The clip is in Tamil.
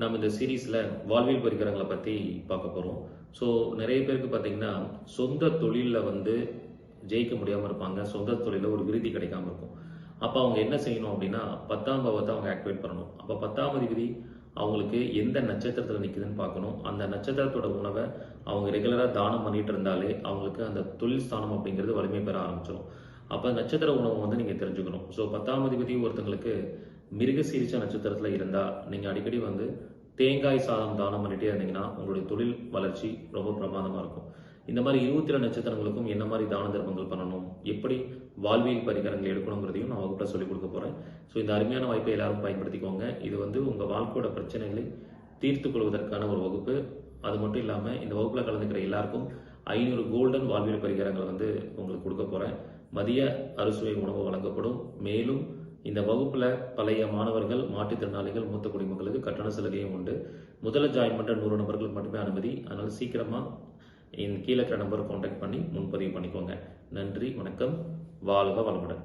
நம்ம இந்த சீரீஸில் வாழ்வியல் பரிகாரங்களை பற்றி பார்க்க போகிறோம். ஸோ நிறைய பேருக்கு பார்த்தீங்கன்னா சொந்த தொழிலில் வந்து ஜெயிக்க முடியாமல் இருப்பாங்க. சொந்த தொழிலில் ஒரு விருதி கிடைக்காம இருக்கும். அப்போ அவங்க என்ன செய்யணும் அப்படின்னா 10ஆம் பாவத்தை அவங்க ஆக்டிவேட் பண்ணணும். அப்போ 10ஆம் அதிபதி அவங்களுக்கு எந்த நட்சத்திரத்தில் நிற்குதுன்னு பார்க்கணும். அந்த நட்சத்திரத்தோட உணவை அவங்க ரெகுலராக தானம் பண்ணிட்டு இருந்தாலே அவங்களுக்கு அந்த தொழில் ஸ்தானம் அப்படிங்கிறது வலிமை பெற ஆரம்பிச்சிடும். அப்போ நட்சத்திர உணவை வந்து நீங்கள் தெரிஞ்சுக்கணும். ஸோ 10ஆம் அதிபதி ஒருத்தங்களுக்கு மிருகசீரிச்ச நட்சத்திரத்தில் இருந்தால் நீங்கள் அடிக்கடி வந்து தேங்காய் சாதம் தானம் பண்ணிட்டே இருந்தீங்கன்னா உங்களுடைய தொழில் வளர்ச்சி ரொம்ப பிரமாதமாக இருக்கும். இந்த மாதிரி 22 நட்சத்திரங்களுக்கும் என்ன மாதிரி தான தர்மங்கள் பண்ணணும், எப்படி வாழ்வியல் பரிகாரங்கள் எடுக்கணுங்கிறதையும் நான் வகுப்பில் சொல்லிக் கொடுக்க போகிறேன். ஸோ இந்த அருமையான வாய்ப்பை எல்லாரும் பயன்படுத்திக்கோங்க. இது வந்து உங்கள் வாழ்க்கையோட பிரச்சனைகளை தீர்த்து கொள்வதற்கான ஒரு வகுப்பு. அது மட்டும் இல்லாமல் இந்த வகுப்பில் கலந்துக்கிற எல்லாருக்கும் 500 கோல்டன் வாழ்வியல் பரிகாரங்களை வந்து உங்களுக்கு கொடுக்க போகிறேன். மதிய அறுசுவை உணவு வழங்கப்படும். மேலும் இந்த வகுப்புல பழைய மாணவர்கள், மாற்றுத்திறனாளிகள், மூத்த குடிமக்களுக்கு கட்டண சலுகையும் உண்டு. முதல்ல ஜாயின் பண்ற 100 நபர்களுக்கு மட்டுமே அனுமதி. அதனால சீக்கிரமா கீழே இருக்கிற நம்பர் கான்டாக்ட் பண்ணி முன்பதிவு பண்ணிக்கோங்க. நன்றி, வணக்கம், வாழ்க வளமுடன்.